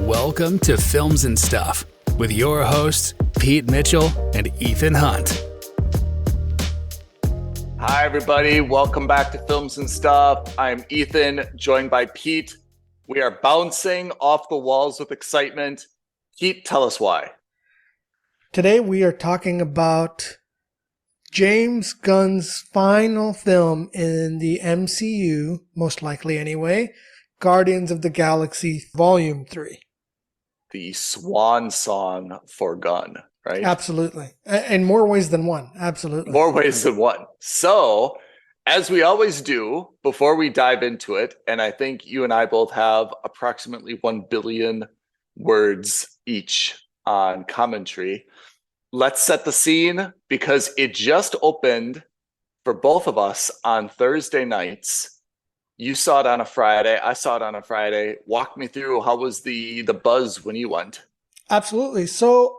Welcome to Films and Stuff with your hosts, Pete Mitchell and Ethan Hunt. Hi, everybody. Welcome back to Films and Stuff. I'm Ethan, joined by Pete. We are bouncing off the walls with excitement. Pete, tell us why. Today we are talking about James Gunn's final film in the MCU, most likely anyway, Guardians of the Galaxy Volume 3. The swan song for Gunn, right? Absolutely. In more ways than one. Absolutely. More ways than one. So, as we always do, before we dive into it, and I think you and I both have approximately 1 billion words each on commentary, let's set the scene because it just opened for both of us on Thursday nights. You saw it on a Friday. I saw it on a Friday. Walk me through, how was the buzz when you went? Absolutely. So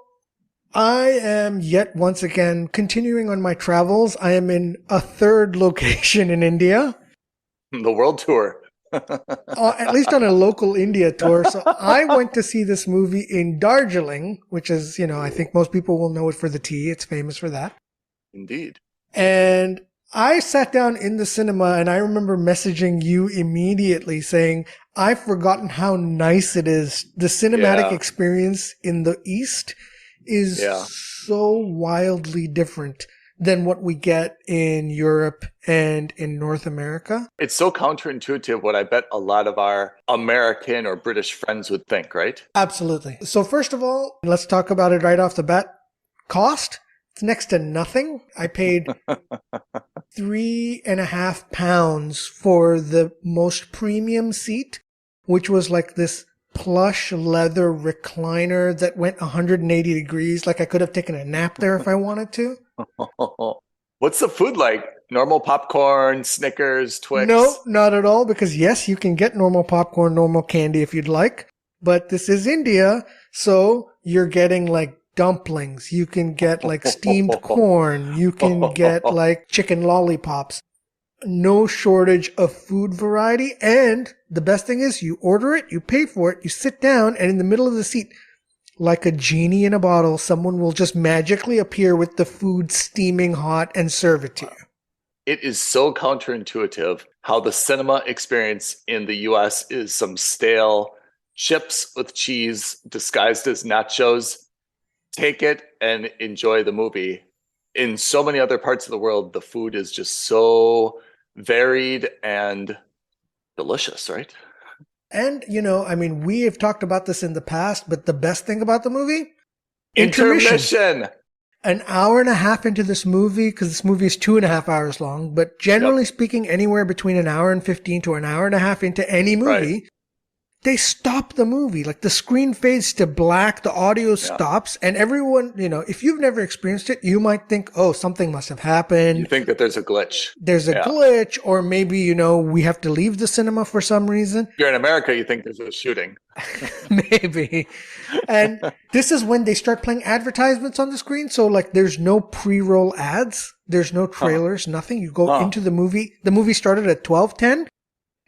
I am yet once again continuing on my travels. I am in a third location in India. The world tour. At least on a local India tour. So I went to see this movie in Darjeeling, which is, I think most people will know it for the tea. It's famous for that. Indeed. And I sat down in the cinema and I remember messaging you immediately saying, I've forgotten how nice it is. The cinematic experience in the East is so wildly different than what we get in Europe and in North America. It's so counterintuitive what I bet a lot of our American or British friends would think, right? Absolutely. So first of all, let's talk about it right off the bat. Cost, it's next to nothing. I paid £3.50 for the most premium seat, which was like this plush leather recliner that went 180 degrees. Like I could have taken a nap there if I wanted to. What's the food like? Normal popcorn, Snickers, Twix? No, not at all. Because yes, you can get normal popcorn, normal candy if you'd like. But this is India. So you're getting like dumplings. You can get like steamed corn. You can get like chicken lollipops. No shortage of food variety. And the best thing is you order it, you pay for it, you sit down, and in the middle of the seat, like a genie in a bottle, someone will just magically appear with the food steaming hot and serve it to you. It is so counterintuitive how the cinema experience in the US is some stale chips with cheese disguised as nachos. Take it and enjoy the movie. In so many other parts of the world, the food is just so varied and delicious, right? And, we have talked about this in the past, but the best thing about the movie? Intermission. An hour and a half into this movie, because this movie is 2.5 hours long, but generally speaking, anywhere between an hour and 15 to an hour and a half into any movie, they stop the movie. Like the screen fades to black, the audio stops, and everyone, if you've never experienced it, you might think, oh, something must have happened. You think that there's a glitch. There's a glitch, or maybe, we have to leave the cinema for some reason. If you're in America, you think there's a shooting. Maybe. And this is when they start playing advertisements on the screen. So like there's no pre-roll ads. There's no trailers, nothing. You go into the movie. The movie started at 12:10.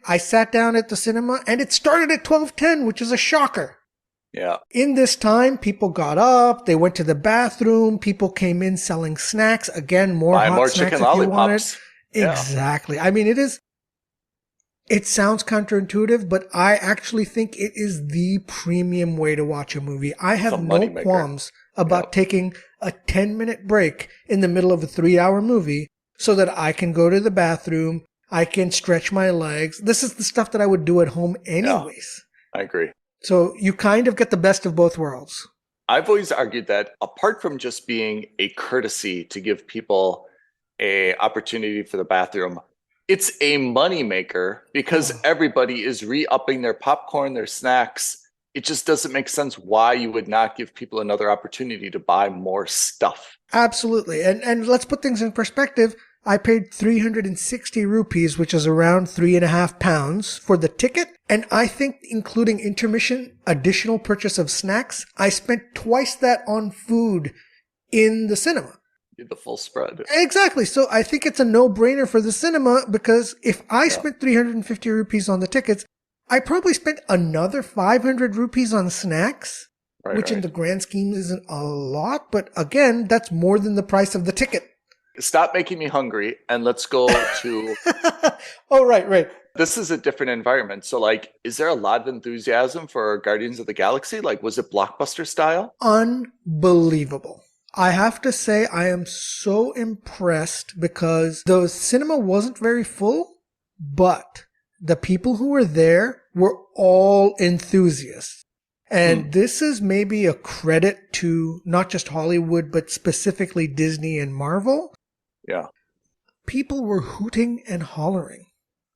I sat down at the cinema and it started at 12:10, which is a shocker. Yeah. In this time, people got up, they went to the bathroom, people came in selling snacks. Again, more snacks chicken if you lollipops. wanted. Yeah. Exactly. I mean, it sounds counterintuitive, but I actually think it is the premium way to watch a movie. I have no qualms about taking a 10-minute break in the middle of a 3-hour movie so that I can go to the bathroom, I can stretch my legs. This is the stuff that I would do at home anyways. Yeah, I agree. So you kind of get the best of both worlds. I've always argued that apart from just being a courtesy to give people an opportunity for the bathroom, it's a moneymaker because everybody is re-upping their popcorn, their snacks. It just doesn't make sense why you would not give people another opportunity to buy more stuff. Absolutely. And let's put things in perspective. I paid 360 rupees, which is around £3.50 for the ticket. And I think including intermission, additional purchase of snacks, I spent twice that on food in the cinema. Did the full spread. Exactly. So I think it's a no-brainer for the cinema because if I spent 350 rupees on the tickets, I probably spent another 500 rupees on snacks, which in Right. the grand scheme isn't a lot. But again, that's more than the price of the ticket. Stop making me hungry and let's go to Oh, right. this is a different environment. So like, is there a lot of enthusiasm for Guardians of the Galaxy? Like, was it blockbuster style? Unbelievable. I have to say, I am so impressed because the cinema wasn't very full, but the people who were there were all enthusiasts. And this is maybe a credit to not just Hollywood, but specifically Disney and Marvel. Yeah. People were hooting and hollering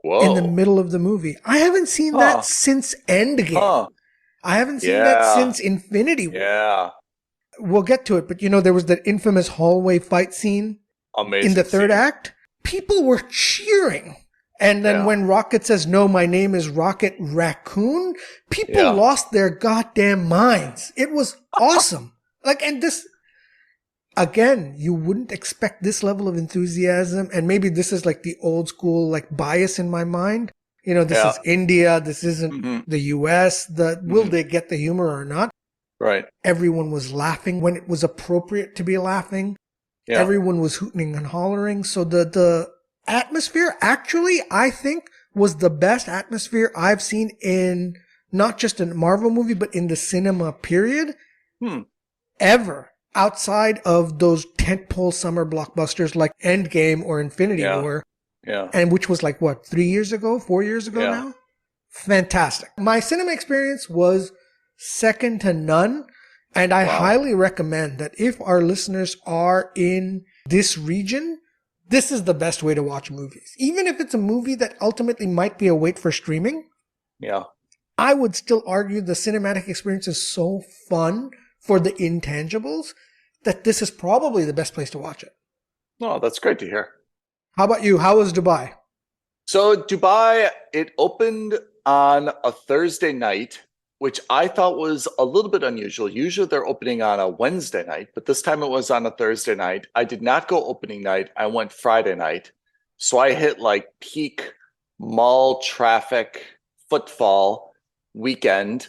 Whoa. in the middle of the movie. I haven't seen Huh. that since Endgame. Huh. I haven't seen that Yeah. since Infinity War. Yeah. We'll get to it, but there was that infamous hallway fight scene Amazing. in the third scene. act. People were cheering. And then Yeah. when Rocket says, "No, my name is Rocket Raccoon," people Yeah. lost their goddamn minds. It was awesome. And this, again, you wouldn't expect this level of enthusiasm. And maybe this is like the old school, bias in my mind. This Yeah. is India. This isn't Mhm. the US. Will they get the humor or not? Right. Everyone was laughing when it was appropriate to be laughing. Yeah. Everyone was hooting and hollering. So the atmosphere actually, I think, was the best atmosphere I've seen in not just a Marvel movie, but in the cinema period ever, outside of those tentpole summer blockbusters like Endgame or Infinity Yeah. War. Yeah. And which was 4 years ago Yeah. now? Fantastic. My cinema experience was second to none. And I highly recommend that if our listeners are in this region, this is the best way to watch movies. Even if it's a movie that ultimately might be a wait for streaming, Yeah. I would still argue the cinematic experience is so fun for the intangibles that this is probably the best place to watch it. Oh, that's great to hear. How about you? How was Dubai? So Dubai, it opened on a Thursday night, which I thought was a little bit unusual. Usually they're opening on a Wednesday night, but this time it was on a Thursday night. I did not go opening night. I went Friday night. So I hit peak mall traffic footfall weekend.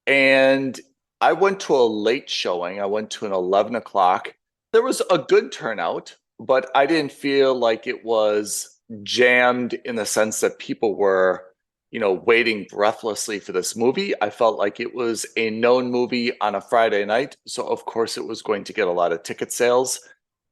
And I went to a late showing. I went to an 11 o'clock. There was a good turnout, but I didn't feel like it was jammed in the sense that people were waiting breathlessly for this movie. I felt like it was a known movie on a Friday night. So of course it was going to get a lot of ticket sales.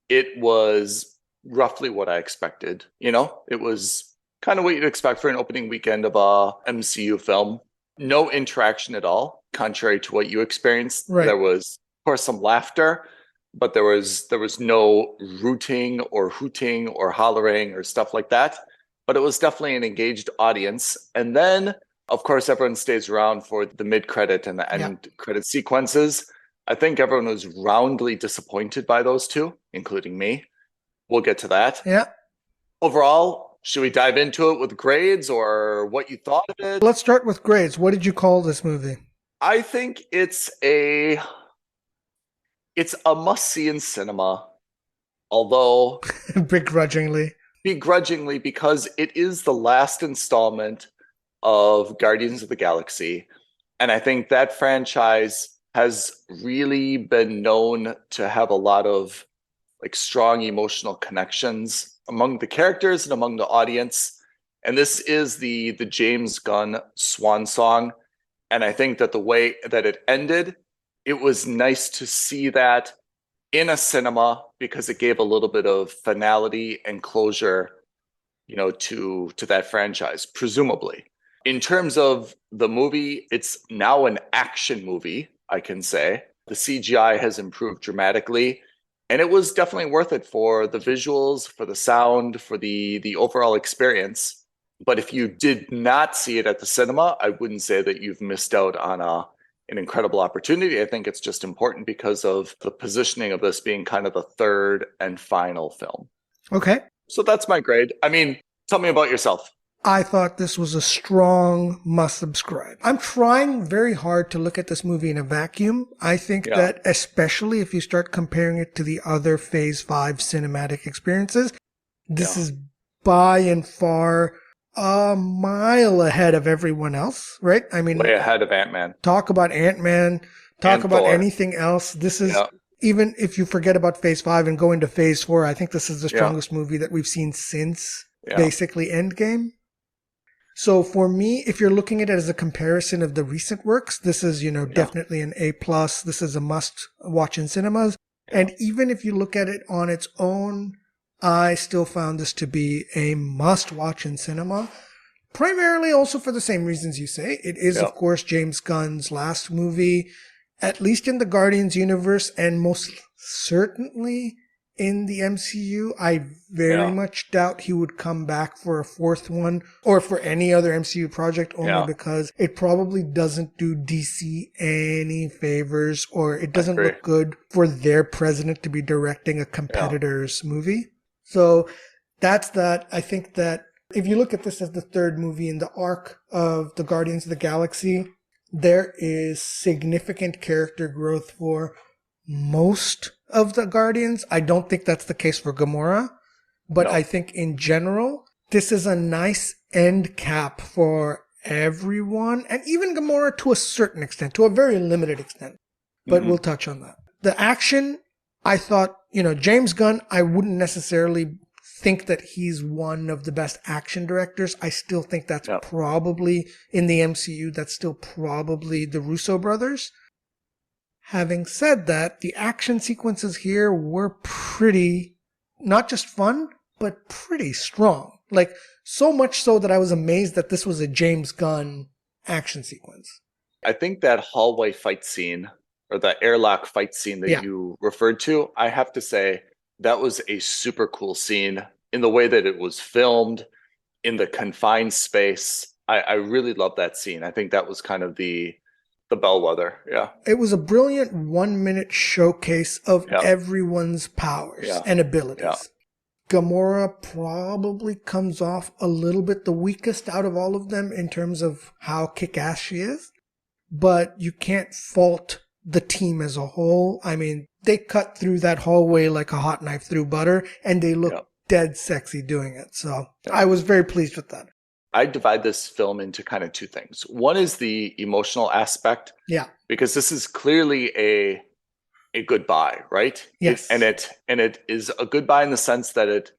It was roughly what I expected. It was kind of what you'd expect for an opening weekend of a MCU film. No interaction at all, contrary to what you experienced. Right. There was, of course, some laughter, but there was no rooting or hooting or hollering or stuff like that. But it was definitely an engaged audience. And then, of course, everyone stays around for the mid-credit and the end credit sequences. I think everyone was roundly disappointed by those two, including me. We'll get to that. Yeah. Overall, should we dive into it with grades or what you thought of it? Let's start with grades. What did you call this movie? I think it's a must-see in cinema, although Begrudgingly, because it is the last installment of Guardians of the Galaxy. And I think that franchise has really been known to have a lot of strong emotional connections among the characters and among the audience. And this is the James Gunn swan song. And I think that the way that it ended, it was nice to see that in a cinema because it gave a little bit of finality and closure, to that franchise, presumably. In terms of the movie, it's now an action movie, I can say. The CGI has improved dramatically, and it was definitely worth it for the visuals, for the sound, for the overall experience. But if you did not see it at the cinema, I wouldn't say that you've missed out on an incredible opportunity. I think it's just important because of the positioning of this being kind of the third and final film. Okay. So that's my grade. I mean, tell me about yourself. I thought this was a strong must subscribe. I'm trying very hard to look at this movie in a vacuum. I think that especially if you start comparing it to the other Phase 5 cinematic experiences, this is by and far a mile ahead of everyone else, right? I mean, way ahead of Ant-Man talk about Ant-Man, talk and about Thor. anything else. This is, Yeah. even if you forget about phase 5 and go into phase 4, I think this is the Yeah. strongest movie that we've seen since Yeah. basically Endgame. So for me, if you're looking at it as a comparison of the recent works, this is, definitely an A+. This is a must watch in cinemas. Yeah. And even if you look at it on its own, I still found this to be a must watch in cinema. Primarily also for the same reasons you say. It is, Yeah. of course, James Gunn's last movie, at least in the Guardians universe, and most certainly in the MCU. I very much doubt he would come back for a fourth one or for any other MCU project, only because it probably doesn't do DC any favors, or it doesn't look good for their president to be directing a competitor's movie. So that's that. I think that if you look at this as the third movie in the arc of the Guardians of the Galaxy, there is significant character growth for most of the Guardians. I don't think that's the case for Gamora, but I think in general, this is a nice end cap for everyone, and even Gamora to a certain extent, to a very limited extent. But we'll touch on that. The action, I thought, James Gunn, I wouldn't necessarily think that he's one of the best action directors. I still think that's probably, in the MCU, that's still probably the Russo brothers. Having said that, the action sequences here were pretty, not just fun, but pretty strong. Like, so much so that I was amazed that this was a James Gunn action sequence. I think that hallway fight scene, or the airlock fight scene that you referred to, I have to say, that was a super cool scene in the way that it was filmed, in the confined space. I really love that scene. I think that was kind of the bellwether. Yeah. It was a brilliant 1-minute showcase of everyone's powers and abilities. Yeah. Gamora probably comes off a little bit the weakest out of all of them in terms of how kick-ass she is, but you can't fault the team as a whole. I mean, they cut through that hallway like a hot knife through butter, and they look dead sexy doing it. So I was very pleased with that. I divide this film into kind of two things. One is the emotional aspect. Yeah. Because this is clearly a goodbye, right? Yes. And it is a goodbye in the sense that it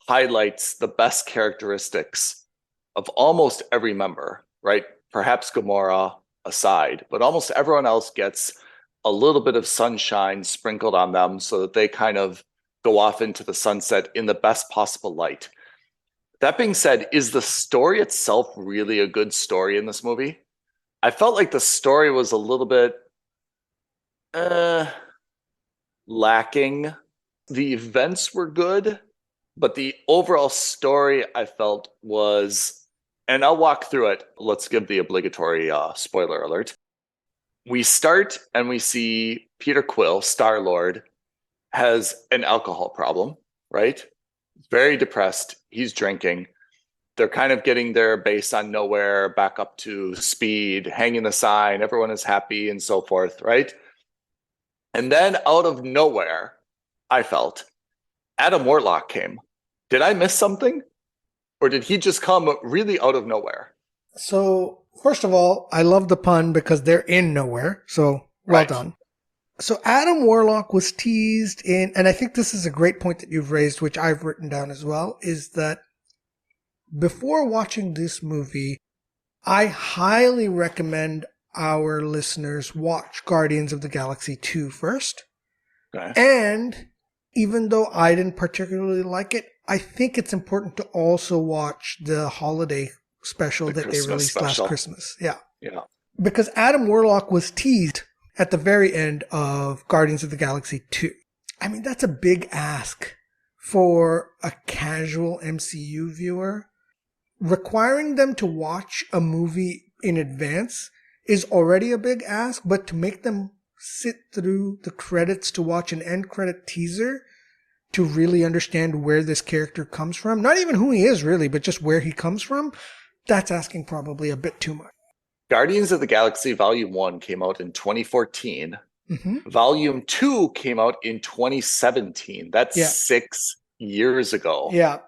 highlights the best characteristics of almost every member, right? Perhaps Gamora aside, but almost everyone else gets a little bit of sunshine sprinkled on them so that they kind of go off into the sunset in the best possible light. That being said, is the story itself really a good story in this movie? I felt like the story was a little bit lacking. The events were good, but the overall story I felt was, and I'll walk through it. Let's give the obligatory spoiler alert. We start and we see Peter Quill, Star-Lord, has an alcohol problem, right? Very depressed. He's drinking. They're kind of getting their base on nowhere back up to speed, hanging the sign. Everyone is happy and so forth, right? And then out of nowhere, I felt, Adam Warlock came. Did I miss something? Or did he just come really out of nowhere? So, first of all, I love the pun because they're in nowhere. So, well done. So Adam Warlock was teased in, and I think this is a great point that you've raised, which I've written down as well, is that before watching this movie, I highly recommend our listeners watch Guardians of the Galaxy 2 first. Okay. And even though I didn't particularly like it, I think it's important to also watch the holiday special that they released last Christmas. Yeah. Yeah. Because Adam Warlock was teased at the very end of Guardians of the Galaxy 2. I mean, that's a big ask for a casual MCU viewer. Requiring them to watch a movie in advance is already a big ask, but to make them sit through the credits to watch an end credit teaser to really understand where this character comes from, not even who he is really, but just where he comes from, that's asking probably a bit too much. Guardians of the Galaxy Volume 1 came out in 2014. Mm-hmm. Volume 2 came out in 2017. That's 6 years ago. Yeah.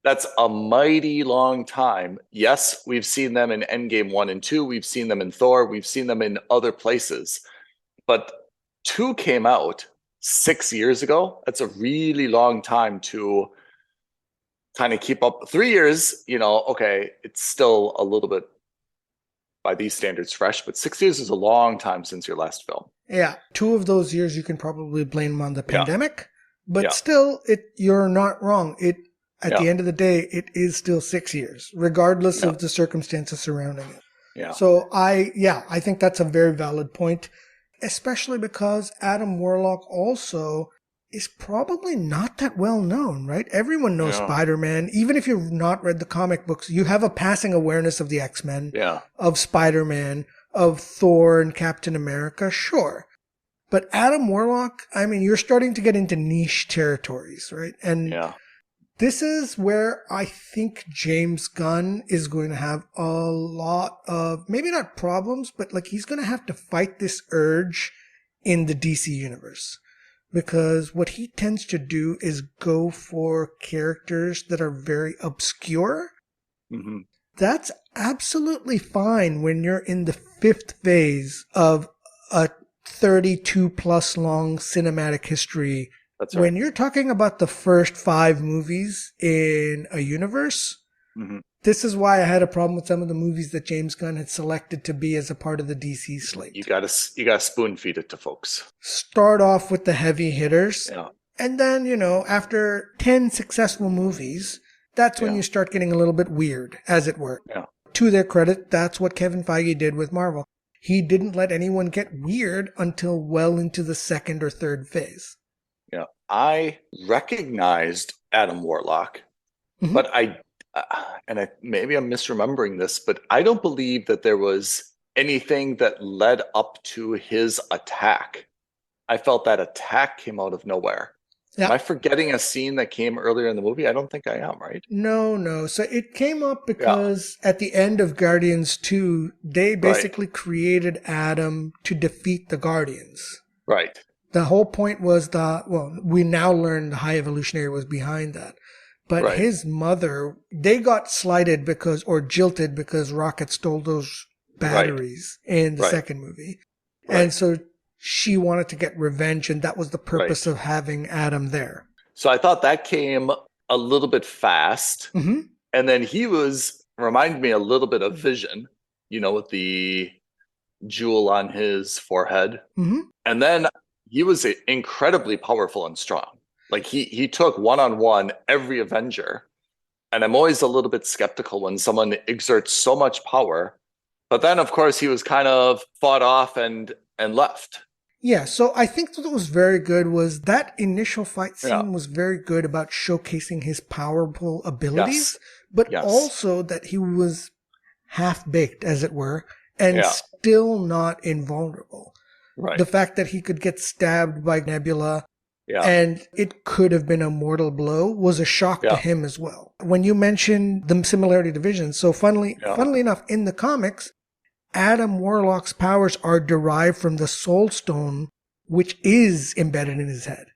That's a mighty long time. Yes, we've seen them in Endgame 1 and 2. We've seen them in Thor. We've seen them in other places. But 2 came out 6 years ago. That's a really long time to kind of keep up. 3 years, okay, it's still a little bit by these standards fresh, but 6 years is a long time since your last film. Yeah. 2 of those years you can probably blame on the pandemic, but Yeah. still, you're not wrong. At Yeah. the end of the day, it is still 6 years, regardless Yeah. of the circumstances surrounding it. Yeah. So I think that's a very valid point, especially because Adam Warlock also is probably not that well known, right? Everyone knows Yeah. Spider-Man. Even if you've not read the comic books, you have a passing awareness of the X-Men, Yeah. of Spider-Man, of Thor and Captain America, sure. But Adam Warlock, I mean, you're starting to get into niche territories, right? And Yeah. this is where I think James Gunn is going to have a lot of, maybe not problems, but like he's going to have to fight this urge in the DC universe. Because what he tends to do is go for characters that are very obscure. Mm-hmm. That's absolutely fine when you're in the 5th phase of a 32 plus long cinematic history. That's right. When you're talking about the first 5 movies in a universe, Mm-hmm. this is why I had a problem with some of the movies that James Gunn had selected to be as a part of the DC slate. You gotta spoon feed it to folks. Start off with the heavy hitters. Yeah. And then, after 10 successful movies, that's when you start getting a little bit weird, as it were. Yeah. To their credit, that's what Kevin Feige did with Marvel. He didn't let anyone get weird until well into the 2nd or 3rd phase. Yeah. I recognized Adam Warlock, Mhm. but maybe I'm misremembering this, but I don't believe that there was anything that led up to his attack. I felt that attack came out of nowhere. Yeah. Am I forgetting a scene that came earlier in the movie? I don't think I am, right? No. So it came up because at the end of Guardians 2, they basically created Adam to defeat the Guardians. Right. The whole point was we now learn the High Evolutionary was behind that. But his mother, they got slighted or jilted because Rocket stole those batteries in the 2nd movie. Right. And so she wanted to get revenge, and that was the purpose of having Adam there. So I thought that came a little bit fast. Mm-hmm. And then he reminded me a little bit of Vision, with the jewel on his forehead. Mm-hmm. And then he was incredibly powerful and strong. Like he took one-on-one every Avenger. And I'm always a little bit skeptical when someone exerts so much power. But then, of course, he was kind of fought off and left. Yeah, so I think what was very good was that initial fight scene was very good about showcasing his powerful abilities, but also that he was half-baked, as it were, and still not invulnerable. Right. The fact that he could get stabbed by Nebula and it could have been a mortal blow was a shock to him as well. When you mentioned the similarity to Vision, so funnily enough, in the comics, Adam Warlock's powers are derived from the Soul Stone, which is embedded in his head.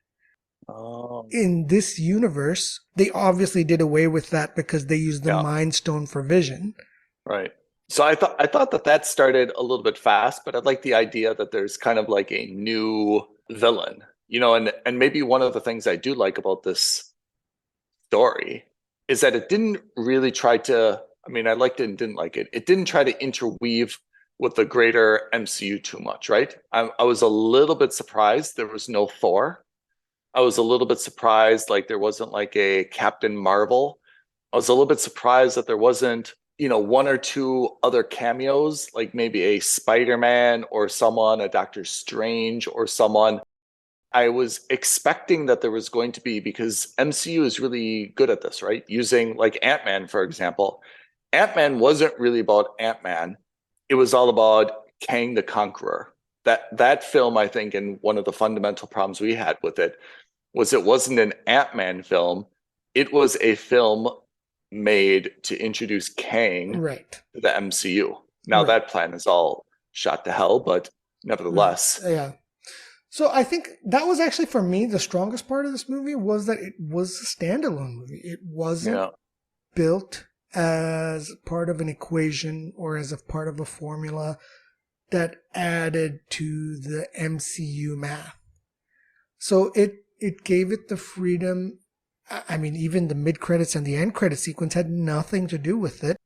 Oh. In this universe, they obviously did away with that because they used the Mind Stone for Vision. Right. So I thought that started a little bit fast, but I like the idea that there's kind of like a new villain, and maybe one of the things I do like about this story is that it didn't really try to, I liked it and didn't like it. It didn't try to interweave with the greater MCU too much, right? I was a little bit surprised there was no Thor. I was a little bit surprised like there wasn't like a Captain Marvel. I was a little bit surprised that there wasn't, one or two other cameos, like maybe a Spider-Man or someone, a Doctor Strange or someone. I was expecting that there was going to be, because MCU is really good at this, right? Using like Ant-Man, for example. Ant-Man wasn't really about Ant-Man. It was all about Kang the Conqueror. That film, I think, and one of the fundamental problems we had with it wasn't an Ant-Man film. It was a film made to introduce Kang to the MCU. Now that plan is all shot to hell, but nevertheless. Yeah. So I think that was actually, for me, the strongest part of this movie was that it was a standalone movie. It wasn't built as part of an equation or as a part of a formula that added to the MCU math. So it gave it the freedom. I mean, even the mid-credits and the end-credit sequence had nothing to do with it.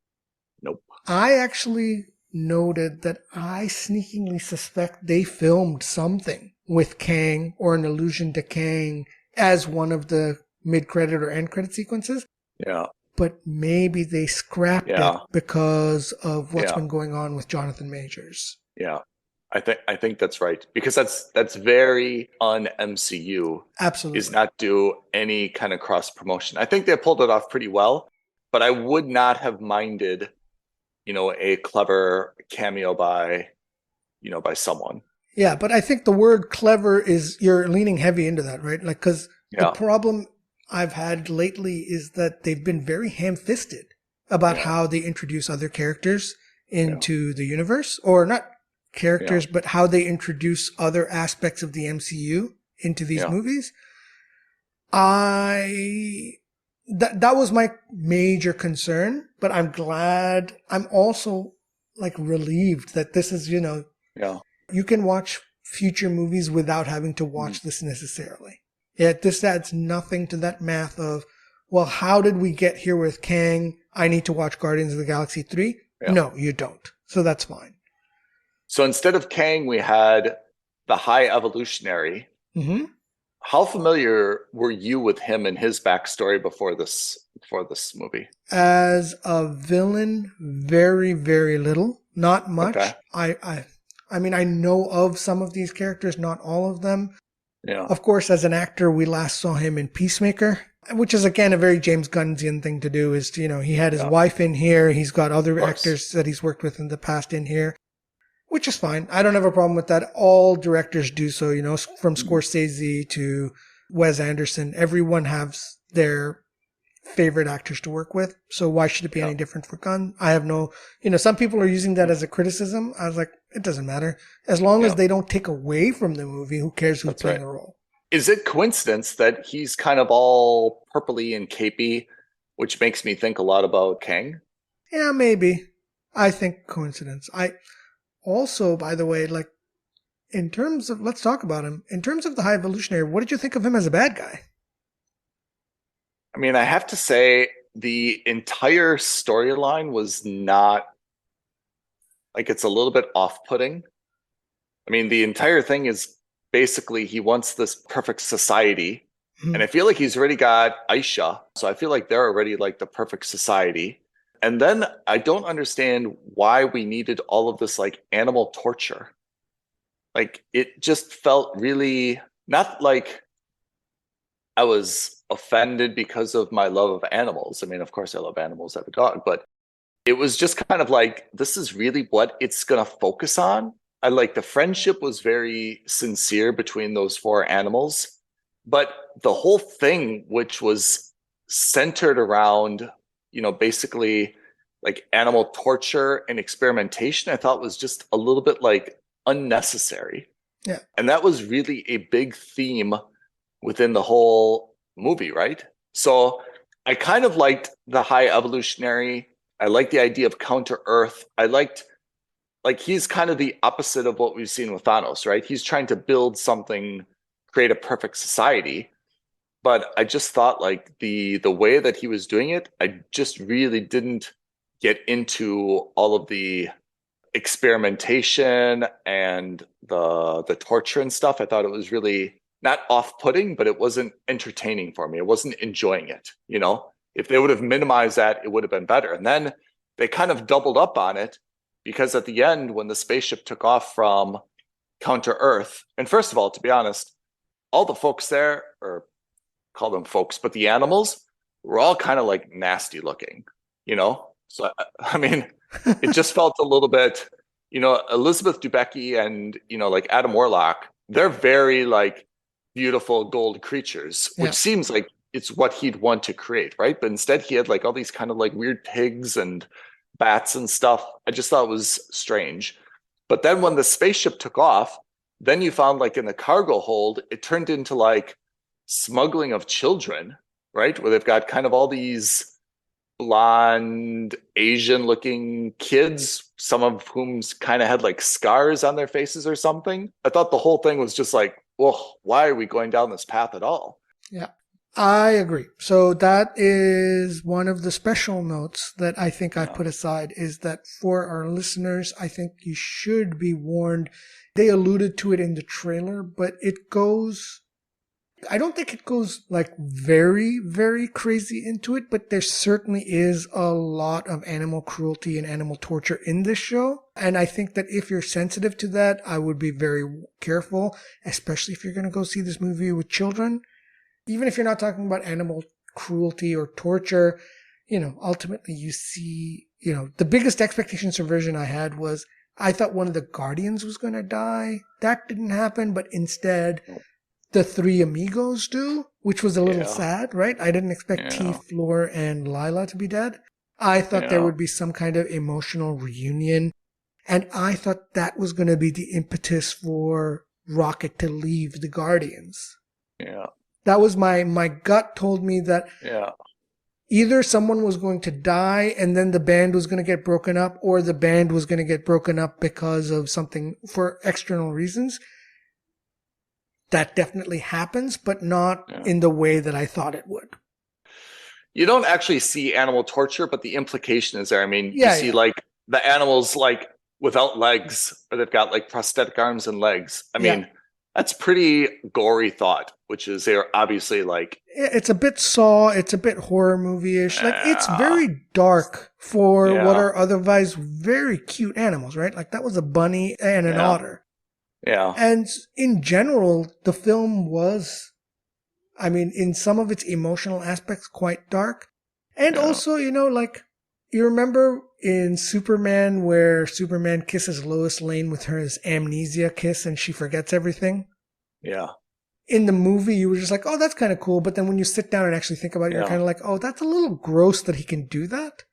Nope. I actually noted that I sneakingly suspect they filmed something with Kang or an allusion to Kang as one of the mid-credit or end-credit sequences. Yeah. But maybe they scrapped it because of what's been going on with Jonathan Majors. Yeah. I think that's right, because that's very un-MCU. Absolutely. Is not do any kind of cross promotion. I think they pulled it off pretty well, but I would not have minded, a clever cameo by someone. Yeah, but I think the word clever is, you're leaning heavy into that, right? Like, because the problem I've had lately is that they've been very ham-fisted about how they introduce other characters into the universe, or not characters, but how they introduce other aspects of the MCU into these movies. That was my major concern, but I'm glad. I'm also like relieved that this is, you can watch future movies without having to watch this necessarily. Yet this adds nothing to that math of, well, how did we get here with Kang? I need to watch Guardians of the Galaxy 3. Yeah. No, you don't. So that's fine. So instead of Kang, we had the High Evolutionary. Mm-hmm. How familiar were you with him and his backstory before this movie? As a villain, very, very little. Not much. Okay. I mean, I know of some of these characters, not all of them. Yeah. Of course, as an actor, we last saw him in Peacemaker, which is, again, a very James Gunnsian thing to do. Is, he had his wife in here. He's got other actors that he's worked with in the past in here, which is fine. I don't have a problem with that. All directors do so, from Scorsese to Wes Anderson. Everyone has their favorite actors to work with. So why should it be any different for Gunn? I have no, some people are using that as a criticism. I was like, it doesn't matter. As long as they don't take away from the movie, who cares who's playing the role? Is it coincidence that he's kind of all purpley and capey, which makes me think a lot about Kang? Yeah, maybe. I think coincidence. Also, by the way, like, in terms of, let's talk about him. In terms of the High Evolutionary, what did you think of him as a bad guy? I mean, I have to say the entire storyline was not, like, it's a little bit off-putting. I mean, the entire thing is basically he wants this perfect society. Mm-hmm. And I feel like he's already got Aisha. So I feel like they're already like the perfect society. And then I don't understand why we needed all of this like animal torture. Like, it just felt really, not like I was offended because of my love of animals. I mean, of course I love animals, I have a dog, but it was just kind of like, this is really what it's going to focus on. I like the friendship was very sincere between those four animals, but the whole thing, which was centered around, basically like animal torture and experimentation, I thought was just a little bit like unnecessary. Yeah. And that was really a big theme within the whole movie, right? So I kind of liked the High Evolutionary. I liked the idea of Counter Earth. I liked, like, he's kind of the opposite of what we've seen with Thanos, right? He's trying to build something, create a perfect society. But I just thought, like, the way that he was doing it, I just really didn't get into all of the experimentation and the torture and stuff. I thought it was really not off-putting, but it wasn't entertaining for me. I wasn't enjoying it, If they would have minimized that, it would have been better. And then they kind of doubled up on it, because at the end, when the spaceship took off from Counter Earth, and first of all, to be honest, all the folks there, or call them folks, but the animals were all kind of like nasty looking, So, I mean, it just felt a little bit, Elizabeth Debicki and, like Adam Warlock, they're very like beautiful gold creatures, which seems like it's what he'd want to create, right? But instead he had like all these kind of like weird pigs and bats and stuff. I just thought it was strange. But then when the spaceship took off, then you found like in the cargo hold, it turned into like smuggling of children, right? Where they've got kind of all these blonde, Asian-looking kids, some of whom kind of had like scars on their faces or something. I thought the whole thing was just like, well, why are we going down this path at all? Yeah, I agree. So that is one of the special notes that I think I've put aside, is that for our listeners, I think you should be warned. They alluded to it in the trailer, but it goes, I don't think it goes like very, very crazy into it, but there certainly is a lot of animal cruelty and animal torture in this show. And I think that if you're sensitive to that, I would be very careful, especially if you're going to go see this movie with children. Even if you're not talking about animal cruelty or torture, ultimately you see, the biggest expectation subversion I had was I thought one of the Guardians was going to die. That didn't happen, but instead the three amigos do, which was a little sad, right? I didn't expect T, Floor, and Lila to be dead. I thought there would be some kind of emotional reunion, and I thought that was going to be the impetus for Rocket to leave the Guardians. Yeah. That was my gut told me that either someone was going to die and then the band was going to get broken up, or the band was going to get broken up because of something for external reasons. That definitely happens, but not in the way that I thought it would. You don't actually see animal torture, but the implication is there. I mean, you see like the animals like without legs, or they've got like prosthetic arms and legs. I mean, that's pretty gory thought, which is they're obviously like... It's a bit Saw, it's a bit horror movie-ish. Like, it's very dark for what are otherwise very cute animals, right? Like, that was a bunny and an otter. Yeah. And in general, the film was, I mean, in some of its emotional aspects, quite dark. And also, you remember in Superman where Superman kisses Lois Lane with her amnesia kiss and she forgets everything? Yeah. In the movie, you were just like, oh, that's kind of cool. But then when you sit down and actually think about it, you're kind of like, oh, that's a little gross that he can do that.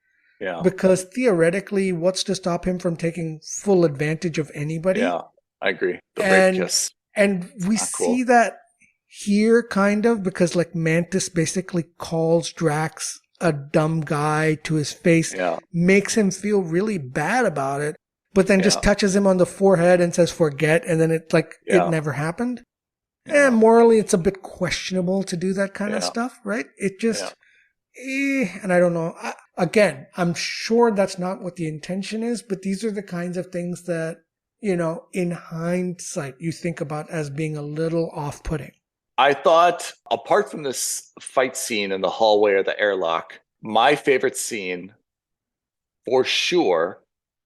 Yeah. Because theoretically, what's to stop him from taking full advantage of anybody? Yeah, I agree. The rape kiss. And we see that here kind of because like Mantis basically calls Drax a dumb guy to his face, makes him feel really bad about it, but then just touches him on the forehead and says forget, and then it never happened. And morally it's a bit questionable to do that kind of stuff, right? It just and I don't know. Again, I'm sure that's not what the intention is, but these are the kinds of things that, in hindsight you think about as being a little off-putting. I thought, apart from this fight scene in the hallway or the airlock, my favorite scene, for sure,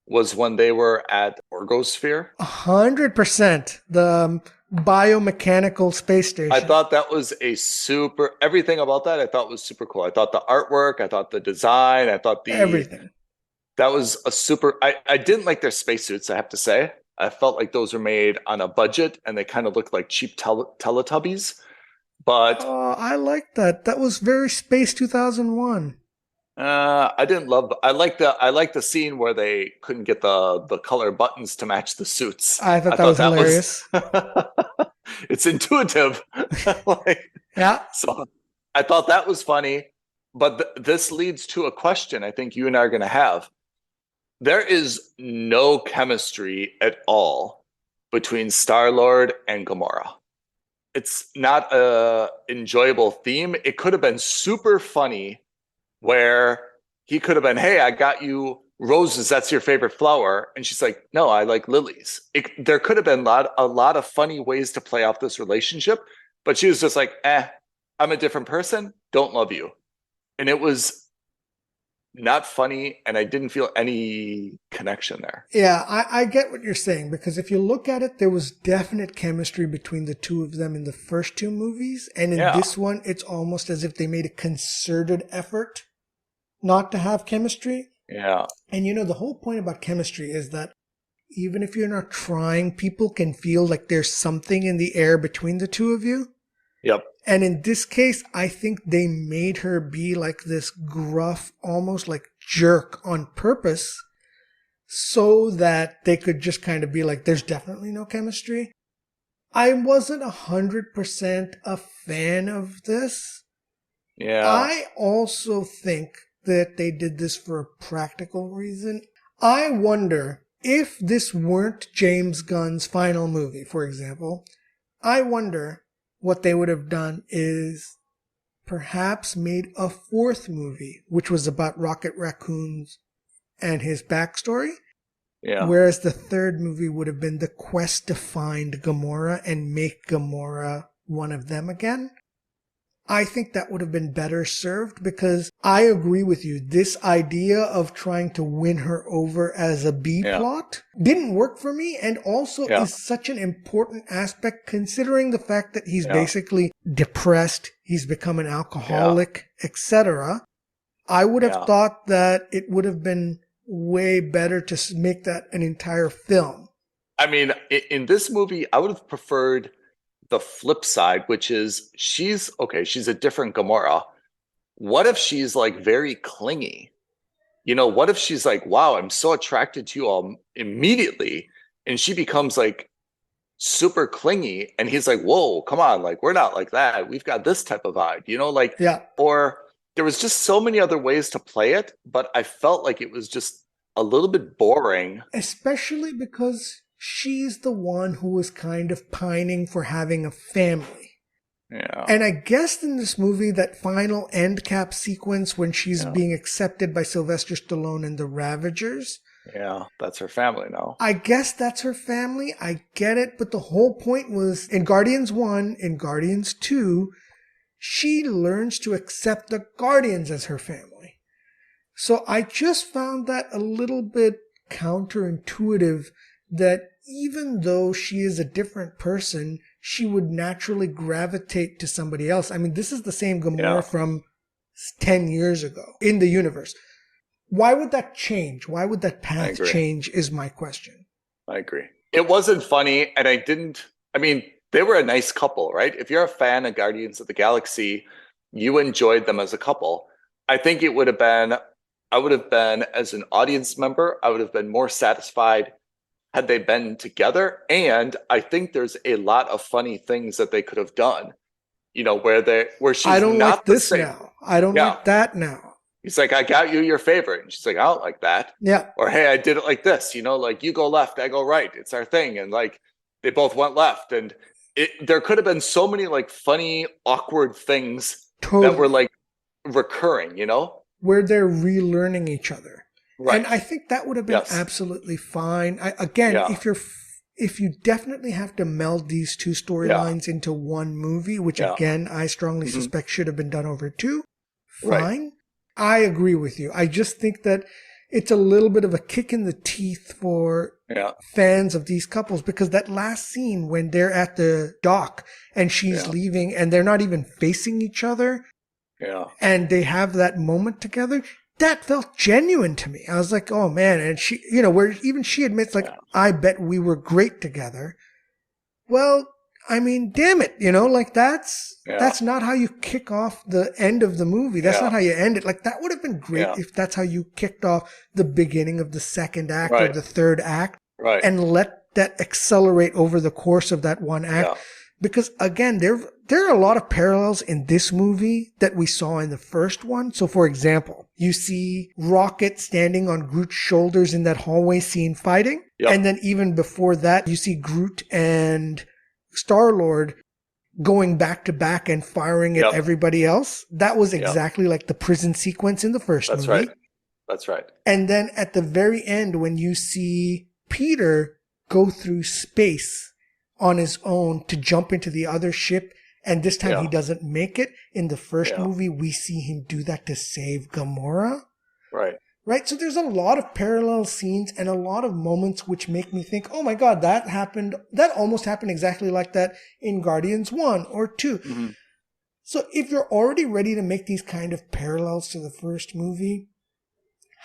was when they were at Orgosphere. 100%. The biomechanical space station. I thought that was everything about that I thought was super cool. I thought the artwork, I thought the design, I thought everything. That was a super... I didn't like their spacesuits, I have to say. I felt like those were made on a budget and they kind of looked like cheap Teletubbies. But I like that. That was very Space 2001. I didn't love. I like the scene where they couldn't get the color buttons to match the suits. I thought that was hilarious. It's intuitive. So I thought that was funny. But this leads to a question I think you and I are going to have. There is no chemistry at all between Star-Lord and Gamora. It's not a enjoyable theme. It could have been super funny where he could have been, hey, I got you roses. That's your favorite flower. And she's like, no, I like lilies. There could have been a lot of funny ways to play off this relationship. But she was just like, I'm a different person. Don't love you. And it was not funny, and I didn't feel any connection there. Yeah, I get what you're saying, because if you look at it, there was definite chemistry between the two of them in the first two movies, and in this one, it's almost as if they made a concerted effort not to have chemistry. Yeah. And the whole point about chemistry is that even if you're not trying, people can feel like there's something in the air between the two of you. Yep. And in this case, I think they made her be like this gruff, almost like jerk on purpose so that they could just kind of be like, there's definitely no chemistry. I wasn't 100% a fan of this. Yeah. I also think that they did this for a practical reason. I wonder if this weren't James Gunn's final movie, for example, I wonder what they would have done is perhaps made a fourth movie, which was about Rocket Raccoon's and his backstory. Yeah. Whereas the third movie would have been the quest to find Gamora and make Gamora one of them again. I think that would have been better served because I agree with you. This idea of trying to win her over as a B plot didn't work for me, and also is such an important aspect considering the fact that he's basically depressed, he's become an alcoholic, etc. I would have thought that it would have been way better to make that an entire film. I mean, in this movie, I would have preferred the flip side, which is she's a different Gamora. What if she's like very clingy? You know, what if she's like, wow, I'm so attracted to you all immediately. And she becomes like super clingy. And he's like, whoa, come on. Like, we're not like that. We've got this type of vibe, you know, like, or there was just so many other ways to play it. But I felt like it was just a little bit boring. Especially because she's the one who was kind of pining for having a family. Yeah. And I guess in this movie, that final end cap sequence when she's being accepted by Sylvester Stallone and the Ravagers. Yeah, that's her family now. I guess that's her family. I get it. But the whole point was in Guardians 1, in Guardians 2, she learns to accept the Guardians as her family. So I just found that a little bit counterintuitive that even though she is a different person, she would naturally gravitate to somebody else. I mean, this is the same Gamora from 10 years ago in the universe. Why would that change? Why would that path change is my question. I agree. It wasn't funny, and I mean, they were a nice couple, right? If you're a fan of Guardians of the Galaxy, you enjoyed them as a couple. I think I would have been, as an audience member, I would have been more satisfied had they been together. And I think there's a lot of funny things that they could have done, you know, where she's I don't not like this same. Now. I don't like that now. He's like, I got you your favorite. And she's like, I don't like that. Yeah. Or, hey, I did it like this, you know, like you go left, I go right. It's our thing. And like, they both went left. And there could have been so many like funny, awkward things that were like recurring, you know? Where they're relearning each other. Right. And I think that would have been absolutely fine. If you definitely have to meld these two storylines into one movie, which again, I strongly suspect should have been done over two, fine. Right. I agree with you. I just think that it's a little bit of a kick in the teeth for fans of these couples, because that last scene when they're at the dock and she's leaving and they're not even facing each other and they have that moment together, that felt genuine to me. I was like, oh man. And she, you know, where even she admits like, I bet we were great together. Well, I mean, damn it, you know, like that's not how you kick off the end of the movie. That's not how you end it. Like that would have been great if that's how you kicked off the beginning of the second act or the third act and let that accelerate over the course of that one act. Yeah. Because again, there are a lot of parallels in this movie that we saw in the first one. So for example, you see Rocket standing on Groot's shoulders in that hallway scene fighting. Yep. And then even before that, you see Groot and Star-Lord going back to back and firing at everybody else. That was exactly like the prison sequence in the first movie. Right. That's right. And then at the very end, when you see Peter go through space on his own to jump into the other ship, and this time he doesn't make it. In the first movie, we see him do that to save Gamora. Right? So there's a lot of parallel scenes and a lot of moments which make me think, oh my God, that almost happened exactly like that in Guardians 1 or 2. Mm-hmm. So if you're already ready to make these kind of parallels to the first movie,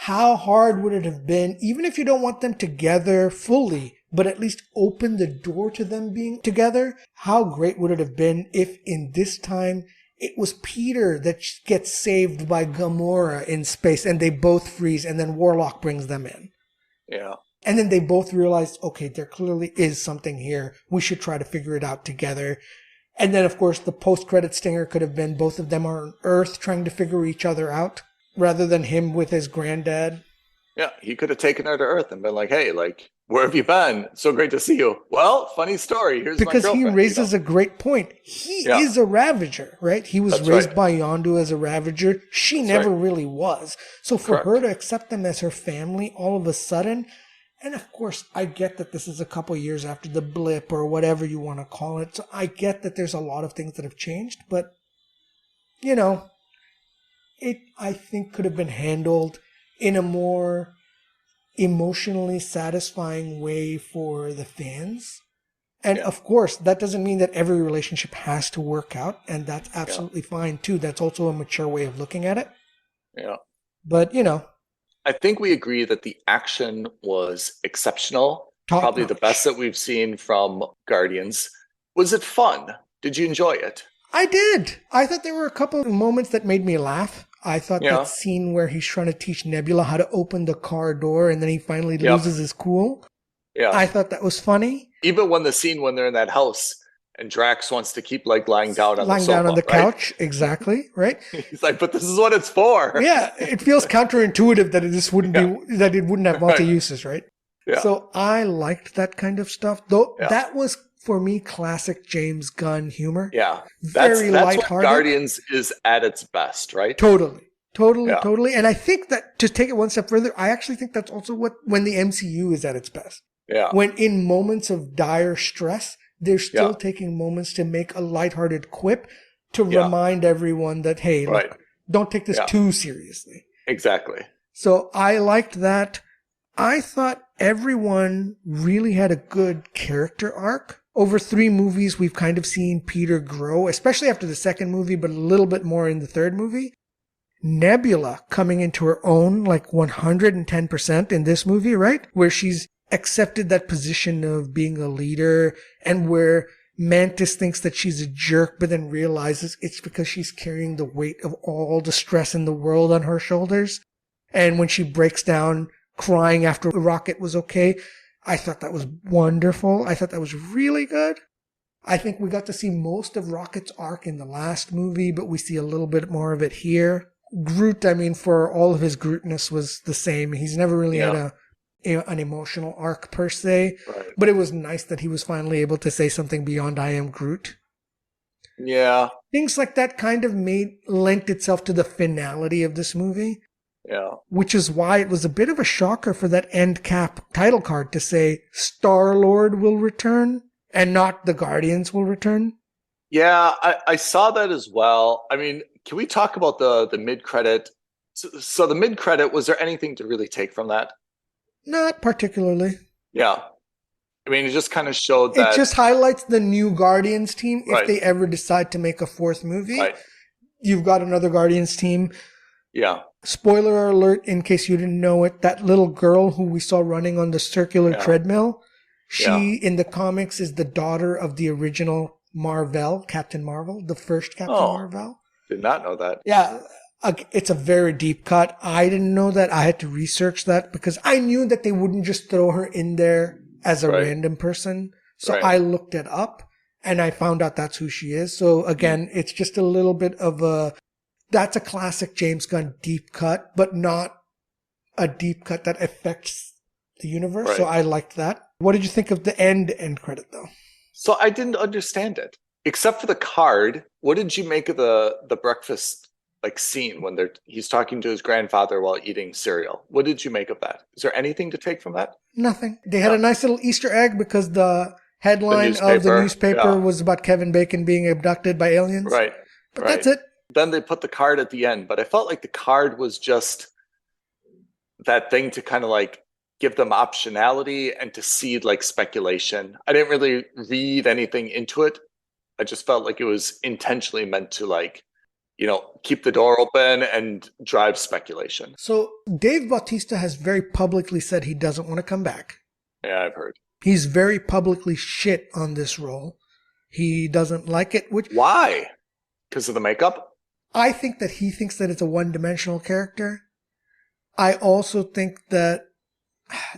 how hard would it have been, even if you don't want them together fully, but at least open the door to them being together? How great would it have been if in this time it was Peter that gets saved by Gamora in space and they both freeze and then Warlock brings them in. Yeah. And then they both realize, okay, there clearly is something here. We should try to figure it out together. And then, of course, the post-credit stinger could have been both of them are on Earth trying to figure each other out. rather than him with his granddad. Yeah, he could have taken her to Earth and been like, "Hey, like, where have you been? So great to see you." Well, funny story. Here's because my girlfriend. He raises a great point. He is a Ravager, right? He was raised by Yondu as a Ravager. She never really was. So for her to accept them as her family all of a sudden, and of course, I get that this is a couple years after the blip or whatever you want to call it. So I get that there's a lot of things that have changed, but you know, it I think could have been handled in a more emotionally satisfying way for the fans. And of course, that doesn't mean that every relationship has to work out, and that's absolutely fine too. That's also a mature way of looking at it. Yeah. But, I think we agree that the action was exceptional. Probably the best that we've seen from Guardians. Was it fun? Did you enjoy it? I did. I thought there were a couple of moments that made me laugh. I thought that scene where he's trying to teach Nebula how to open the car door and then he finally loses his cool. Yeah. I thought that was funny. Even when the scene when they're in that house and Drax wants to keep like lying down on the sofa, down on the couch. Exactly. Right. He's like, but this is what it's for. Yeah. It feels counterintuitive that it wouldn't be, that it wouldn't have multi uses. Right. Yeah. So I liked that kind of stuff, though. That was, for me, classic James Gunn humor. Yeah. That's lighthearted. What Guardians is at its best, right? Totally. And I think that, to take it one step further, I actually think that's also when the MCU is at its best. Yeah. When in moments of dire stress, they're still taking moments to make a lighthearted quip to remind everyone that, hey, look, don't take this too seriously. Exactly. So I liked that. I thought everyone really had a good character arc. Over 3 movies, we've kind of seen Peter grow, especially after the second movie, but a little bit more in the third movie. Nebula coming into her own, like 110% in this movie, right? Where she's accepted that position of being a leader, and where Mantis thinks that she's a jerk, but then realizes it's because she's carrying the weight of all the stress in the world on her shoulders. And when she breaks down crying after Rocket was okay, I thought that was wonderful. I thought that was really good. I think we got to see most of Rocket's arc in the last movie, but we see a little bit more of it here. Groot, I mean, for all of his Grootness, was the same. He's never really had an emotional arc per se, but it was nice that he was finally able to say something beyond "I am Groot." Yeah. Things like that kind of lent itself to the finality of this movie. Yeah. Which is why it was a bit of a shocker for that end cap title card to say Star-Lord will return and not the Guardians will return. Yeah, I saw that as well. I mean, can we talk about the mid-credit? So the mid-credit, was there anything to really take from that? Not particularly. Yeah. I mean, it just kind of showed that... It just highlights the new Guardians team if they ever decide to make a 4th movie. Right. You've got another Guardians team. Yeah. Spoiler alert, in case you didn't know it, that little girl who we saw running on the circular treadmill, she, in the comics, is the daughter of the original Marvel, Captain Marvel, the first Captain Marvel. Did not know that. Yeah. It's a very deep cut. I didn't know that. I had to research that because I knew that they wouldn't just throw her in there as a random person. So I looked it up and I found out that's who she is. So again, it's just a little bit of that's a classic James Gunn deep cut, but not a deep cut that affects the universe. Right. So I liked that. What did you think of the end credit though? So I didn't understand it. Except for the card, what did you make of the breakfast scene when he's talking to his grandfather while eating cereal? What did you make of that? Is there anything to take from that? Nothing. They had a nice little Easter egg because the headline of the newspaper was about Kevin Bacon being abducted by aliens. Right. But that's it. Then they put the card at the end, but I felt like the card was just that thing to kind of give them optionality and to seed speculation. I didn't really read anything into it. I just felt like it was intentionally meant to keep the door open and drive speculation. So Dave Bautista has very publicly said he doesn't want to come back. Yeah, I've heard. He's very publicly shit on this role. He doesn't like it. Why? Because of the makeup? I think that he thinks that it's a one-dimensional character. I also think that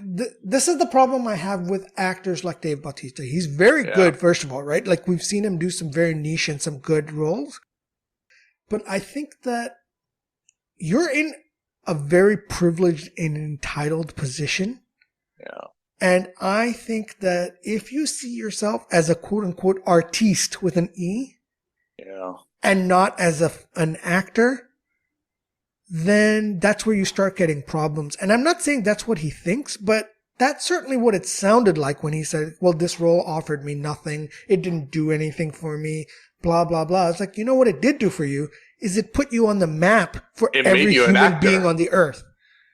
this is the problem I have with actors like Dave Bautista. He's very good, first of all, right? We've seen him do some very niche and some good roles. But I think that you're in a very privileged and entitled position. Yeah. And I think that if you see yourself as a quote unquote artiste with an E, Yeah. and not as an actor, then that's where you start getting problems. And I'm not saying that's what he thinks, but that's certainly what it sounded like when he said, well, this role offered me nothing. It didn't do anything for me, blah, blah, blah. It's like, you know what it did do for you is it put you on the map for every human being on the earth.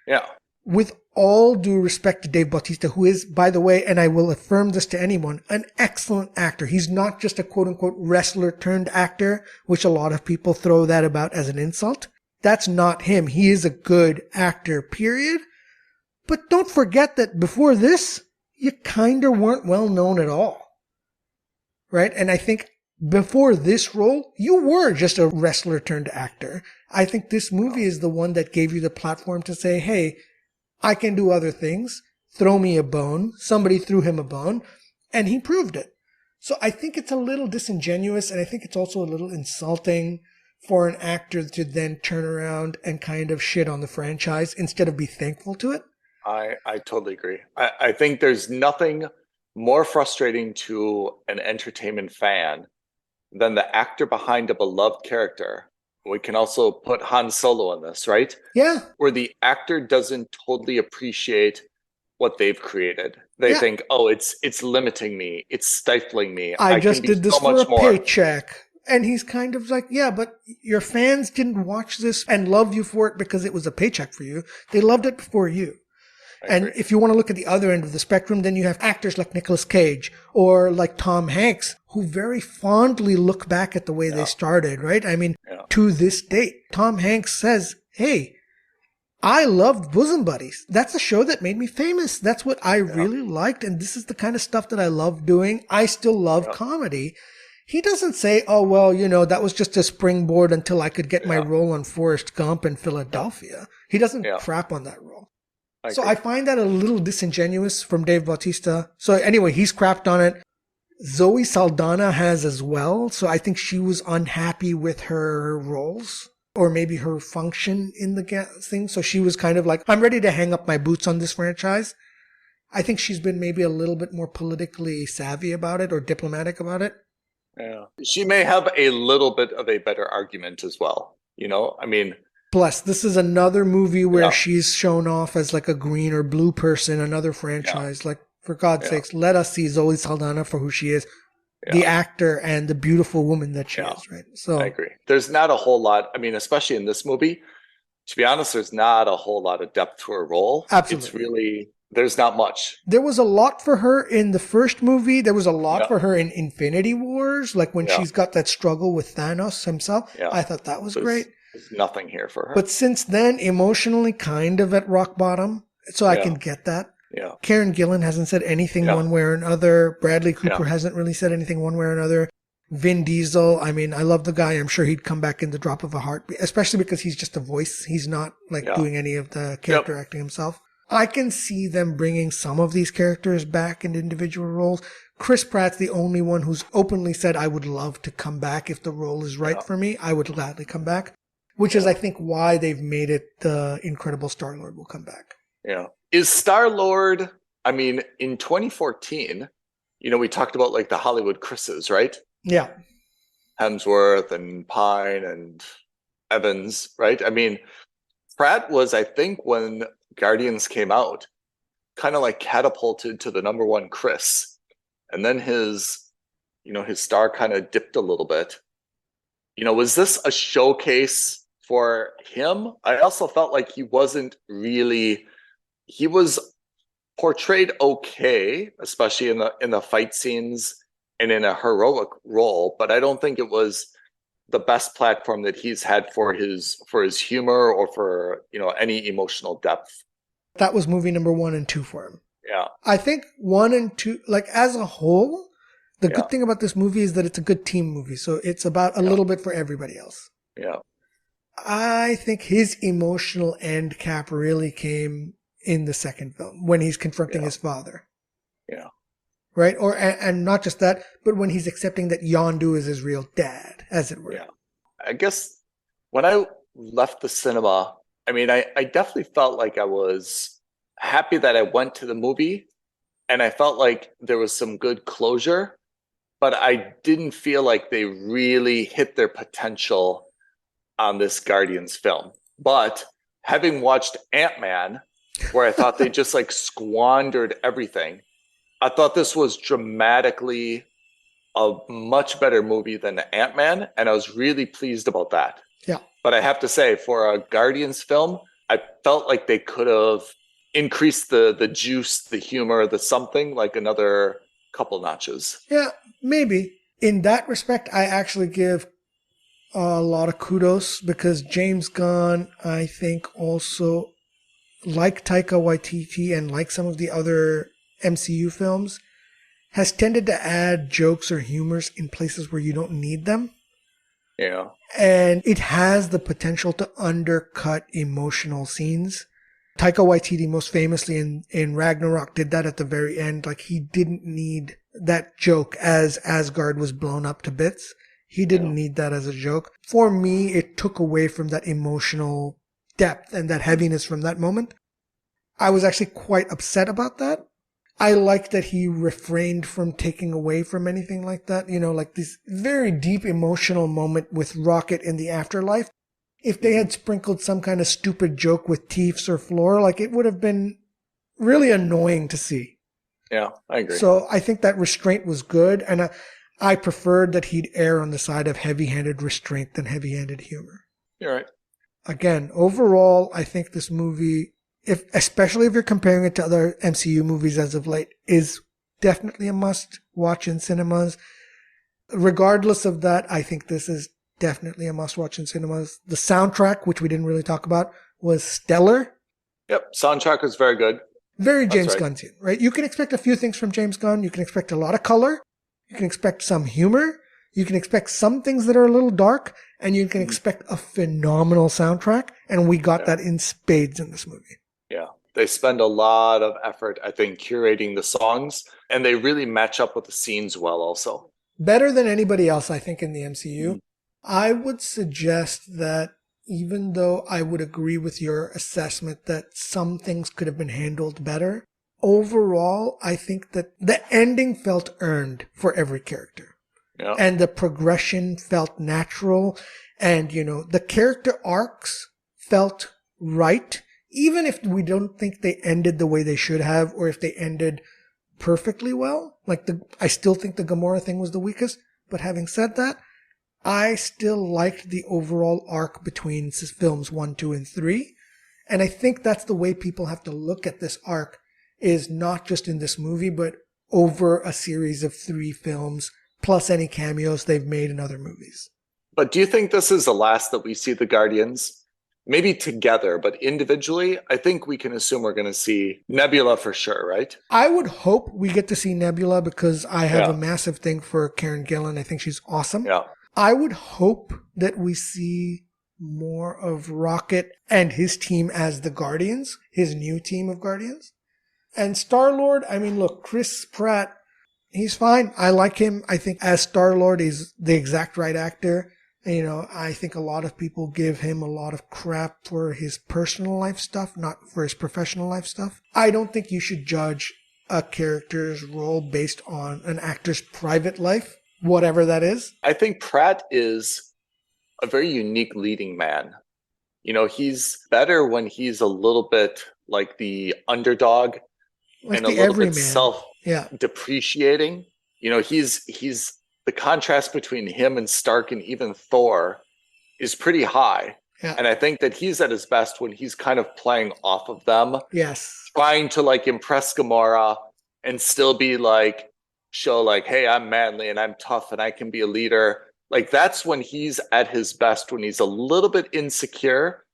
Yeah. With all due respect to Dave Bautista, who is, by the way, and I will affirm this to anyone, an excellent actor. He's not just a quote-unquote wrestler turned actor, which a lot of people throw that about as an insult. That's not him. He is a good actor, period. But don't forget that before this, you kind of weren't well known at all. Right? And I think before this role, you were just a wrestler turned actor. I think this movie is the one that gave you the platform to say, hey, I can do other things. Throw me a bone. Somebody threw him a bone, and he proved it. So I think it's a little disingenuous, and I think it's also a little insulting for an actor to then turn around and kind of shit on the franchise instead of be thankful to it. I totally agree. I think there's nothing more frustrating to an entertainment fan than the actor behind a beloved character. We can also put Han Solo in this, right? Yeah. Where the actor doesn't totally appreciate what they've created. They think, oh, it's limiting me. It's stifling me. I just did this for a paycheck. And he's kind of like, yeah, but your fans didn't watch this and love you for it because it was a paycheck for you. They loved it before you. And if you want to look at the other end of the spectrum, then you have actors like Nicolas Cage or like Tom Hanks, who very fondly look back at the way they started, right? I mean, to this date, Tom Hanks says, hey, I loved Bosom Buddies. That's a show that made me famous. That's what I really liked. And this is the kind of stuff that I love doing. I still love comedy. He doesn't say, oh, well, you know, that was just a springboard until I could get my role on Forrest Gump in Philadelphia. He doesn't crap on that role. I find that a little disingenuous from Dave Bautista. So anyway, he's crapped on it. Zoe Saldana has as well. So I think she was unhappy with her roles or maybe her function in the thing. So she was kind of like, I'm ready to hang up my boots on this franchise. I think she's been maybe a little bit more politically savvy about it or diplomatic about it. Yeah. She may have a little bit of a better argument as well. You know, I mean, plus, this is another movie where she's shown off as like a green or blue person, another franchise. Like, for God's sakes, let us see Zoe Saldana for who she is, the actor and the beautiful woman that she is, right? So I agree. There's not a whole lot. I mean, especially in this movie, to be honest, there's not a whole lot of depth to her role. Absolutely. It's really, there's not much. There was a lot for her in the first movie. There was a lot for her in Infinity Wars, like when she's got that struggle with Thanos himself. I thought that was great. There's nothing here for her. But since then, emotionally kind of at rock bottom. So I can get that. Yeah. Karen Gillan hasn't said anything one way or another. Bradley Cooper hasn't really said anything one way or another. Vin Diesel, I mean, I love the guy. I'm sure he'd come back in the drop of a heartbeat, especially because he's just a voice. He's not like doing any of the character acting himself. I can see them bringing some of these characters back in individual roles. Chris Pratt's the only one who's openly said, I would love to come back if the role is right for me. I would gladly come back. Which is, I think, why they've made it the Incredible Star-Lord will come back. Yeah. Is Star-Lord, I mean, in 2014, you know, we talked about like the Hollywood Chris's, right? Yeah. Hemsworth and Pine and Evans, right? I mean, Pratt was, I think, when Guardians came out, kind of like catapulted to the number one Chris. And then his star kind of dipped a little bit. You know, was this a showcase for him? I also felt like he was portrayed okay, especially in the fight scenes and in a heroic role, but I don't think it was the best platform that he's had for his humor or for, you know, any emotional depth. That was movie number 1 and 2 for him. Yeah. I think 1 and 2, like as a whole, the good thing about this movie is that it's a good team movie. So it's about a little bit for everybody else. Yeah. I think his emotional end cap really came in the second film when he's confronting his father. Yeah. Right? Or, and not just that, but when he's accepting that Yondu is his real dad, as it were. Yeah. I guess when I left the cinema I mean, I definitely felt like I was happy that I went to the movie, and I felt like there was some good closure, but I didn't feel like they really hit their potential on this Guardians film. But having watched Ant-Man, where I thought they just like squandered everything, I thought this was dramatically a much better movie than Ant-Man, and I was really pleased about that. Yeah. But I have to say, for a Guardians film, I felt like they could have increased the juice, the humor, the something, like another couple notches. Yeah, maybe. In that respect, I actually give a lot of kudos because James Gunn, I think also, like Taika Waititi and like some of the other MCU films, has tended to add jokes or humors in places where you don't need them. Yeah. And it has the potential to undercut emotional scenes. Taika Waititi most famously in Ragnarok did that at the very end. Like, he didn't need that joke as Asgard was blown up to bits. He didn't need that as a joke. For me, it took away from that emotional depth and that heaviness from that moment. I was actually quite upset about that. I like that he refrained from taking away from anything like that. You know, like this very deep emotional moment with Rocket in the afterlife. If they had sprinkled some kind of stupid joke with Teefs or Floor, like, it would have been really annoying to see. Yeah, I agree. So I think that restraint was good. And I preferred that he'd err on the side of heavy-handed restraint than heavy-handed humor. You're right. Again, overall, I think this movie, especially if you're comparing it to other MCU movies as of late, is definitely a must watch in cinemas. Regardless of that, I think this is definitely a must watch in cinemas. The soundtrack, which we didn't really talk about, was stellar. Yep, soundtrack was very good. Very James Gunn, right? You can expect a few things from James Gunn. You can expect a lot of color. You can expect some humor. You can expect some things that are a little dark. And you can expect a phenomenal soundtrack. And we got that in spades in this movie. Yeah. They spend a lot of effort, I think, curating the songs. And they really match up with the scenes well also. Better than anybody else, I think, in the MCU. I would suggest that even though I would agree with your assessment that some things could have been handled better, overall, I think that the ending felt earned for every character. Yeah. And the progression felt natural. And, you know, the character arcs felt right. Even if we don't think they ended the way they should have, or if they ended perfectly well. Like, I still think the Gamora thing was the weakest. But having said that, I still liked the overall arc between films 1, 2, and 3. And I think that's the way people have to look at this arc, is not just in this movie, but over a series of 3 films, plus any cameos they've made in other movies. But do you think this is the last that we see the Guardians? Maybe together, but individually, I think we can assume we're going to see Nebula for sure, right? I would hope we get to see Nebula because I have a massive thing for Karen Gillan. I think she's awesome. Yeah. I would hope that we see more of Rocket and his team as the Guardians, his new team of Guardians. And Star-Lord, I mean, look, Chris Pratt, he's fine. I like him. I think as Star-Lord, he's the exact right actor. You know, I think a lot of people give him a lot of crap for his personal life stuff, not for his professional life stuff. I don't think you should judge a character's role based on an actor's private life, whatever that is. I think Pratt is a very unique leading man. You know, he's better when he's a little bit like the underdog and a little bit self-depreciating. You know, he's the contrast between him and Stark and even Thor is pretty high. Yeah. And I think that he's at his best when he's kind of playing off of them. Yes. Trying to like impress Gamora and still be like, show like, hey, I'm manly and I'm tough and I can be a leader. Like, that's when he's at his best, when he's a little bit insecure,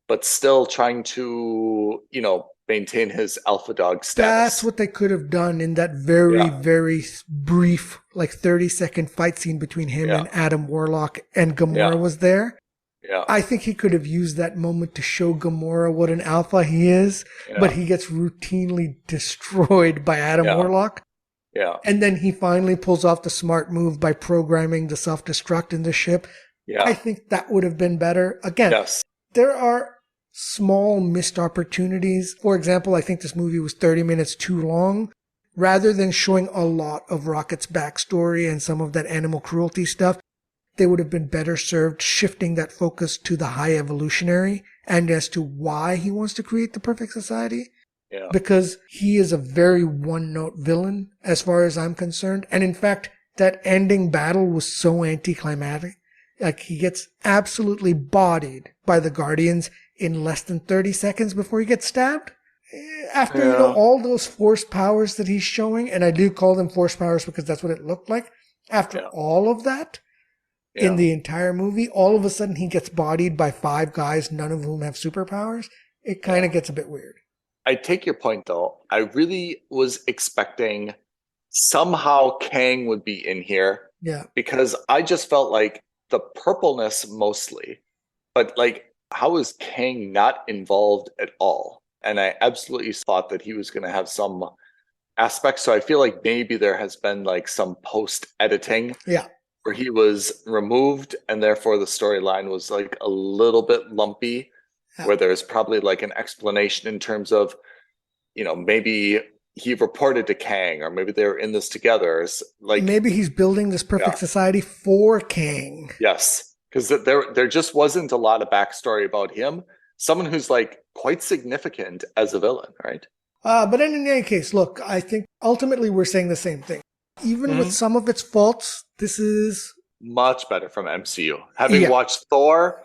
but still trying to, you know, maintain his alpha dog status. That's what they could have done in that very, very brief, like 30-second fight scene between him and Adam Warlock, and Gamora was there. Yeah. I think he could have used that moment to show Gamora what an alpha he is, but he gets routinely destroyed by Adam Warlock. Yeah. And then he finally pulls off the smart move by programming the self-destruct in the ship. Yeah. I think that would have been better. Again, there are small missed opportunities. For example, I think this movie was 30 minutes too long. Rather than showing a lot of Rocket's backstory and some of that animal cruelty stuff, they would have been better served shifting that focus to the high evolutionary and as to why he wants to create the perfect society. Yeah. Because he is a very one-note villain as far as I'm concerned. And in fact, that ending battle was so anticlimactic. Like, he gets absolutely bodied by the Guardians in less than 30 seconds before he gets stabbed. After, all those force powers that he's showing, and I do call them force powers because that's what it looked like. After all of that, in the entire movie, all of a sudden he gets bodied by 5 guys, none of whom have superpowers. It kind of gets a bit weird. I take your point, though. I really was expecting somehow Kang would be in here. Yeah. Because I just felt like the purpleness mostly, but like, how is Kang not involved at all? And I absolutely thought that he was going to have some aspects. So I feel like maybe there has been like some post editing. Yeah. Where he was removed and therefore the storyline was like a little bit lumpy, where there's probably like an explanation in terms of, maybe he reported to Kang or maybe they're in this together. Like, maybe he's building this perfect society for Kang. Yes. Because there just wasn't a lot of backstory about him. Someone who's like quite significant as a villain, right? But in any case, look, I think ultimately we're saying the same thing. Even with some of its faults, this is much better from MCU. Having watched Thor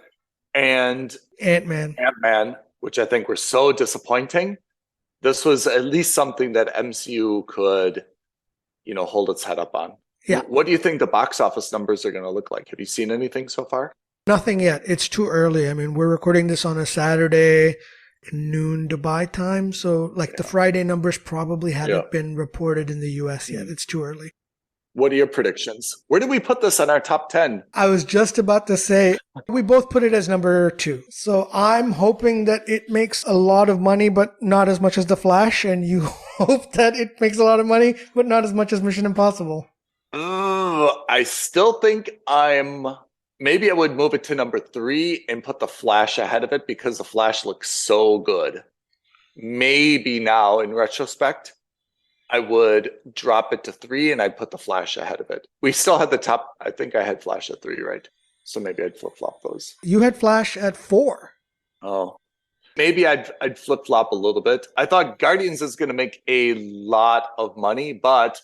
and Ant-Man, which I think were so disappointing, this was at least something that MCU could, hold its head up on. Yeah. What do you think the box office numbers are going to look like? Have you seen anything so far? Nothing yet. It's too early. I mean, we're recording this on a Saturday, noon Dubai time. So the Friday numbers probably haven't been reported in the US yet. It's too early. What are your predictions? Where did we put this on our top 10? I was just about to say, we both put it as number 2. So I'm hoping that it makes a lot of money, but not as much as The Flash. And you hope that it makes a lot of money, but not as much as Mission Impossible. I still think maybe I would move it to number 3 and put The Flash ahead of it because The Flash looks so good. Maybe now, in retrospect, I would drop it to 3 and I'd put The Flash ahead of it. We still had the top. I think I had Flash at 3, right? So maybe I'd flip-flop those. You had Flash at 4. Oh. Maybe I'd flip-flop a little bit. I thought Guardians is going to make a lot of money, but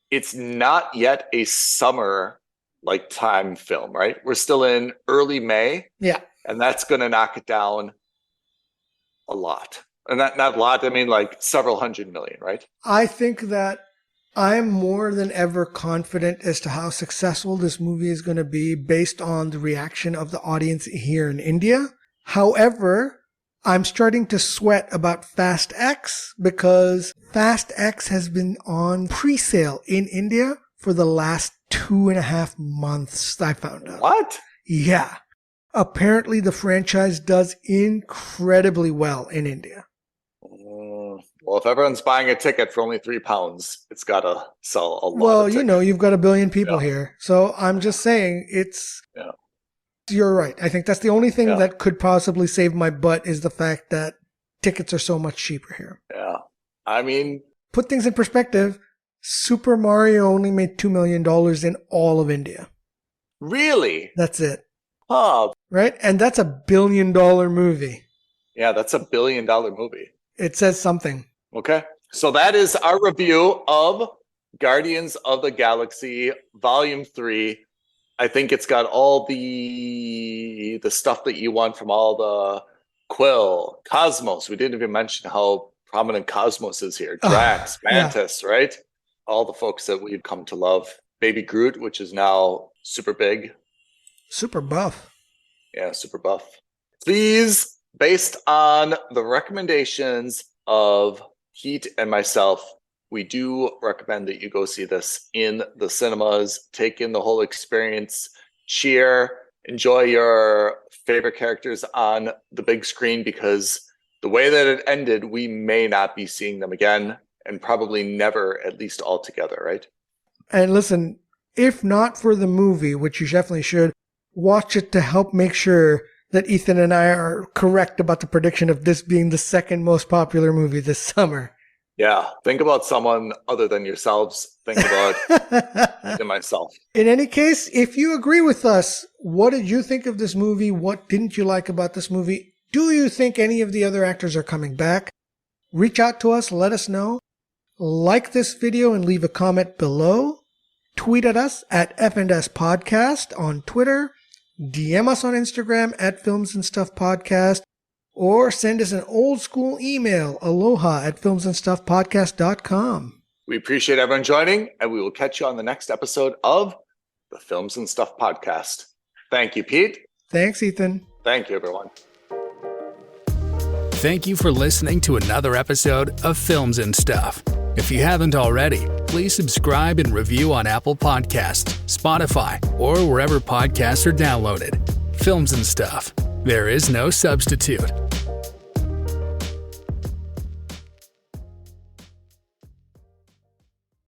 it's not yet a summer time film, right? We're still in early May. Yeah. And that's going to knock it down a lot. And not a lot, I mean like several hundred million, right? I think that I'm more than ever confident as to how successful this movie is going to be based on the reaction of the audience here in India. However, I'm starting to sweat about Fast X because Fast X has been on pre-sale in India for the last 2.5 months, I found out. What? Yeah. Apparently the franchise does incredibly well in India. Well, if everyone's buying a ticket for only £3, it's got to sell a lot. Well, you've got 1 billion people here. So I'm just saying you're right. I think that's the only thing that could possibly save my butt is the fact that tickets are so much cheaper here. Yeah. I mean, put things in perspective. Super Mario only made $2 million in all of India. Really? That's it. Huh. Right? And that's $1 billion movie. Yeah, that's $1 billion movie. It says something. Okay. So that is our review of Guardians of the Galaxy Volume 3. I think it's got all the stuff that you want from all the Quill, Cosmos. We didn't even mention how prominent Cosmos is here. Drax, Mantis, right? All the folks that we've come to love. Baby Groot, which is now super big. Super buff. Yeah, super buff. Please, based on the recommendations of Heat and myself, we do recommend that you go see this in the cinemas, take in the whole experience, cheer, enjoy your favorite characters on the big screen, because the way that it ended, we may not be seeing them again, and probably never, at least all together, right? And listen, if not for the movie, which you definitely should, watch it to help make sure that Ethan and I are correct about the prediction of this being the second most popular movie this summer. Yeah, think about someone other than yourselves. Think about myself. In any case, if you agree with us, what did you think of this movie? What didn't you like about this movie? Do you think any of the other actors are coming back? Reach out to us, let us know. Like this video and leave a comment below. Tweet at us at F&S Podcast on Twitter. DM us on Instagram at Films and Stuff Podcast. Or send us an old school email, aloha@filmsandstuffpodcast.com. We appreciate everyone joining, and we will catch you on the next episode of the Films and Stuff Podcast. Thank you, Pete. Thanks, Ethan. Thank you, everyone. Thank you for listening to another episode of Films and Stuff. If you haven't already, please subscribe and review on Apple Podcasts, Spotify, or wherever podcasts are downloaded. Films and Stuff. There is no substitute.